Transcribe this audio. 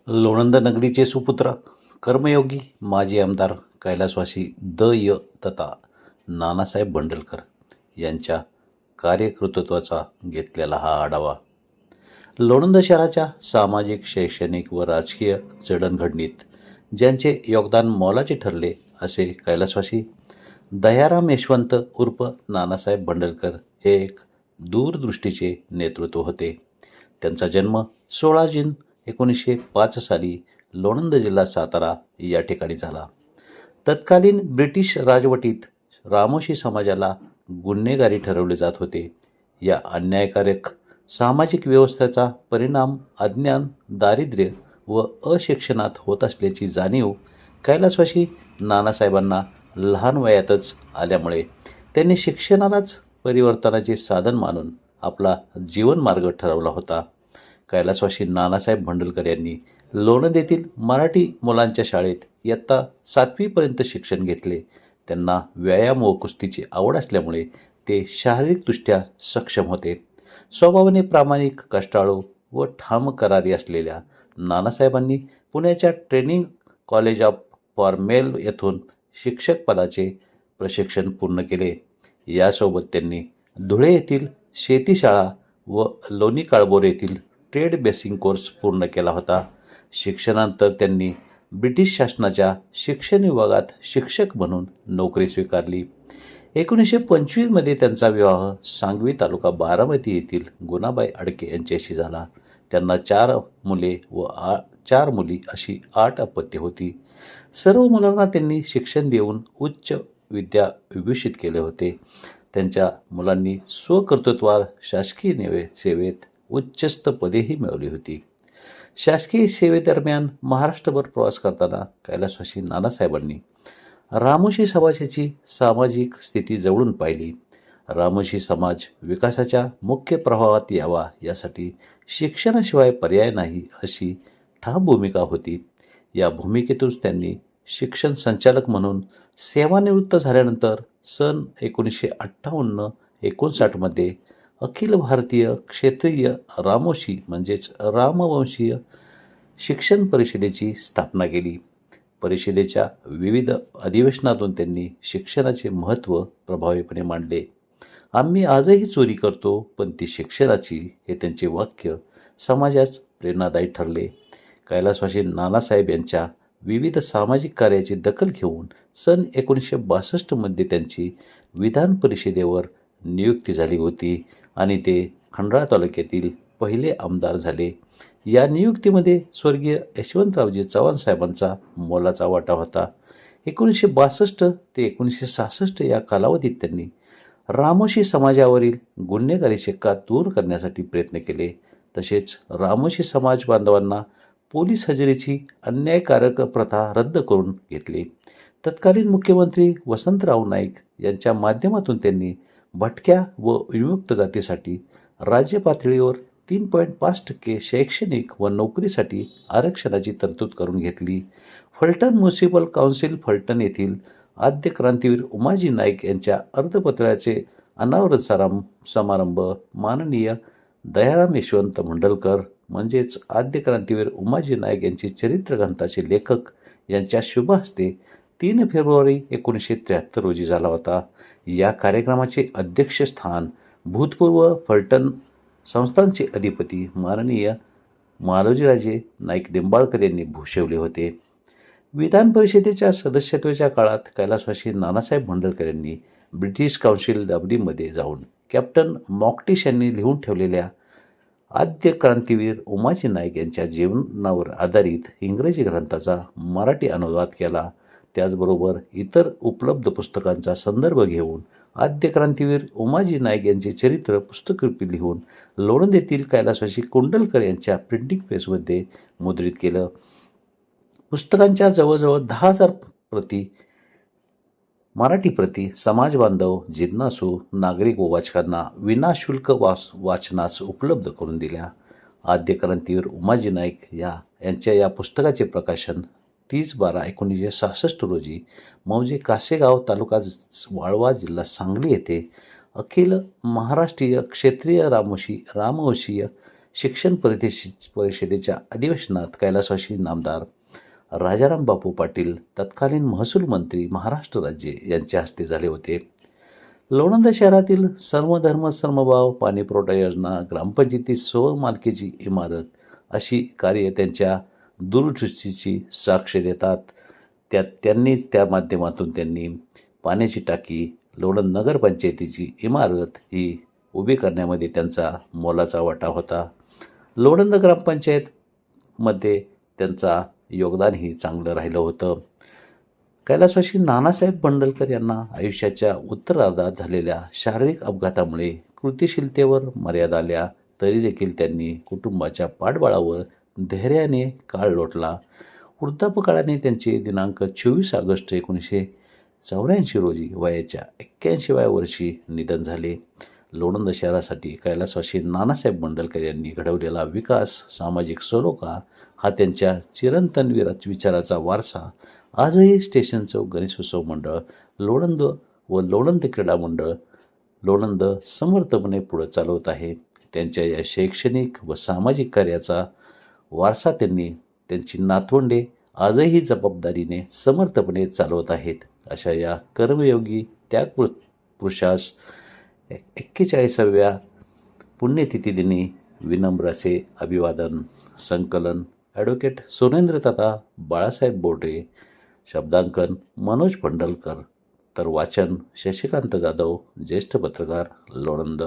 लोणंद नगरीचे सुपुत्र, कर्मयोगी माजी आमदार कैलासवासी द. तथा नानासाहेब भंडलकर यांच्या कार्यकर्तृत्वाचा घेतलेला हा आढावा. लोणंद शहराच्या सामाजिक, शैक्षणिक व राजकीय जडणघडणीत ज्यांचे योगदान मोलाचे ठरले असे कैलासवासी दयाराम यशवंत उर्फ नानासाहेब भंडलकर हे एक दूरदृष्टीचे नेतृत्व होते. त्यांचा जन्म 16 जून 1905 साली लोणंद जिल्हा सातारा या ठिकाणी झाला. तत्कालीन ब्रिटिश राजवटीत रामोशी समाजाला गुन्हेगारी ठरवले जात होते. या अन्यायकारक सामाजिक व्यवस्थेचा परिणाम अज्ञान, दारिद्र्य व अशिक्षणात होत असल्याची जाणीव कैलासवासी नानासाहेबांना लहान वयातच आल्यामुळे त्यांनी शिक्षणालाच परिवर्तनाचे साधन मानून आपला जीवनमार्ग ठरवला होता. कैलासवासी नानासाहेब भंडलकर यांनी लोणंद येथील मराठी मुलांच्या शाळेत इयत्ता 7वीपर्यंत शिक्षण घेतले. त्यांना व्यायाम व कुस्तीची आवड असल्यामुळे ते शारीरिकदृष्ट्या सक्षम होते. स्वभावाने प्रामाणिक, कष्टाळू व ठाम करारी असलेल्या नानासाहेबांनी पुण्याच्या ट्रेनिंग कॉलेज फॉर मेल येथून शिक्षक पदाचे प्रशिक्षण पूर्ण केले. यासोबत त्यांनी धुळे येथील शेतीशाळा व लोणी काळभोर येथील ट्रेड बेसिक कोर्स पूर्ण केला होता. शिक्षणानंतर त्यांनी ब्रिटिश शासनाच्या शिक्षण विभागात शिक्षक म्हणून नोकरी स्वीकारली. 1925मध्ये त्यांचा विवाह सांगवी तालुका बारामती येथील गुणाबाई अडके यांच्याशी झाला. त्यांना 4 मुले व 4 मुली अशी 8 अपत्ये होती. सर्व मुलांना त्यांनी शिक्षण देऊन उच्च विद्या विभूषित केले होते. त्यांच्या मुलांनी स्वकर्तृत्वावर शासकीय सेवेत उच्चस्त पदेही मिळवली होती. शासकीय सेवेदरम्यान महाराष्ट्रभर प्रवास करताना कैलासवासी नानासाहेबांनी रामोशी समाजाची सामाजिक स्थिती जवळून पाहिली. रामोशी समाज विकासाच्या मुख्य प्रवाहात यावा यासाठी शिक्षणाशिवाय पर्याय नाही अशी ठाम भूमिका होती. या भूमिकेतून त्यांनी शिक्षण संचालक म्हणून सेवानिवृत्त झाल्यानंतर सन 1958-59मध्ये अखिल भारतीय क्षेत्रीय रामोशी म्हणजेच रामवंशीय शिक्षण परिषदेची स्थापना केली. परिषदेच्या विविध अधिवेशनातून त्यांनी शिक्षणाचे महत्त्व प्रभावीपणे मांडले. आम्ही आजही चोरी करतो पण ती शिक्षणाची हे त्यांचे वाक्य समाजास प्रेरणादायी ठरले. कैलासवासी नानासाहेब यांच्या विविध सामाजिक कार्याची दखल घेऊन सन 1962मध्ये त्यांची विधान परिषदेवर नियुक्ती झाली होती आणि ते खंडाळा तालुक्यातील पहिले आमदार झाले. या नियुक्तीमध्ये स्वर्गीय यशवंतरावजी चव्हाण साहेबांचा मोलाचा वाटा होता. 1962 ते 1966 या कालावधीत त्यांनी रामोशी समाजावरील गुन्हेगारी शिक्का दूर करण्यासाठी प्रयत्न केले. तसेच रामोशी समाज बांधवांना पोलीस हजेरीची अन्यायकारक प्रथा रद्द करून घेतली. तत्कालीन मुख्यमंत्री वसंतराव नाईक यांच्या माध्यमातून त्यांनी भटक्या व विमुक्त जातीसाठी राज्य पातळीवर 3.5% शैक्षणिक व नोकरीसाठी आरक्षणाची तरतूद करून घेतली. फलटण म्युनिसिपल काउन्सिल फलटण येथील आद्य क्रांतीवीर उमाजी नाईक यांच्या अर्धपत्राचे अनावरण समारंभ माननीय दयाराम यशवंत भंडलकर म्हणजेच आद्य क्रांतीवीर उमाजी नाईक यांचे चरित्रग्रंथाचे लेखक यांच्या शुभ हस्ते 3 फेब्रुवारी 1973 रोजी झाला होता. या कार्यक्रमाचे अध्यक्षस्थान भूतपूर्व फलटण संस्थानचे अधिपती माननीय मालोजीराजे नाईक निंबाळकर यांनी भूषवले होते. विधान परिषदेच्या सदस्यत्वाच्या काळात कैलासवासी नानासाहेब भंडलकर यांनी ब्रिटिश काउन्सिल डब्ल्यूमध्ये जाऊन कॅप्टन मॉकटिश यांनी लिहून ठेवलेल्या आद्य क्रांतीवीर उमाजी नाईक यांच्या जीवनावर आधारित इंग्रजी ग्रंथाचा मराठी अनुवाद केला. त्याचबरोबर इतर उपलब्ध पुस्तकांचा संदर्भ घेऊन आद्य क्रांतीवीर उमाजी नाईक यांचे चरित्र पुस्तकरूपी लिहून लोणंद येथील कैलासवासी कुंडलकर यांच्या प्रिंटिंग प्रेसमध्ये मुद्रित केलं. पुस्तकांच्या जवळजवळ 10,000 प्रती मराठी प्रती समाज बांधव, जिज्ञासू नागरिक व वाचकांना विनाशुल्क वाचनास उपलब्ध करून दिल्या. आद्य क्रांतीवीर उमाजी नाईक यांच्या या पुस्तकाचे प्रकाशन 30/12/1966 रोजी मौजे कासेगाव तालुका वाळवा जिल्हा सांगली येथे अखिल महाराष्ट्रीय क्षेत्रीय रामवंशीय शिक्षण परिषदेच्या अधिवेशनात कैलासवासी नामदार राजाराम बापू पाटील, तत्कालीन महसूल मंत्री, महाराष्ट्र राज्य यांच्या हस्ते झाले होते. लोणंद शहरातील सर्वधर्म समभाव पाणीपुरवठा योजना, ग्रामपंचायती स्वमालकीची इमारत अशी कार्य त्यांच्या दूरदृष्टीची साक्ष देतात. त्या माध्यमातून त्यांनी पाण्याची टाकी, लोणंद नगरपंचायतीची इमारत ही उभी करण्यामध्ये त्यांचा मोलाचा वाटा होता. लोणंद ग्रामपंचायतमध्ये त्यांचा योगदानही चांगलं राहिलं होतं. कैलासवासी नानासाहेब बंडलकर यांना आयुष्याच्या उत्तरार्धात झालेल्या शारीरिक अपघातामुळे कृतिशीलतेवर मर्यादा आल्या, तरी देखील त्यांनी कुटुंबाच्या पाठबळावर धैर्याने काळ लोटला. वृद्धापकाळाने त्यांचे दिनांक 24 ऑगस्ट 1984 रोजी वयाच्या 81व्या वर्षी निधन झाले. लोणंद शहरासाठी कैलासवासी नानासाहेब बंडलकर यांनी घडवलेला विकास, सामाजिक सलोखा हा त्यांच्या चिरंतन विचाराचा वारसा आजही स्टेशन चौक गणेशोत्सव मंडळ, लोणंद व लोणंद क्रीडा मंडळ लोणंद समर्थपणे पुढे चालवत आहे. त्यांच्या या शैक्षणिक व सामाजिक कार्याचा वारसा त्यांची नातवंडे आजही जबाबदारीने समर्थपणे चालवत आहेत. अशा या कर्मयोगी पुरुषास 41व्या पुण्यतिथी दिनी विनम्र असे अभिवादन. संकलन ॲडव्होकेट सुरेंद्रदादा बाळासाहेब बोर्डे, शब्दांकन मनोज पंढलकर, तर वाचन शशिकांत जाधव, ज्येष्ठ पत्रकार, लोणंद.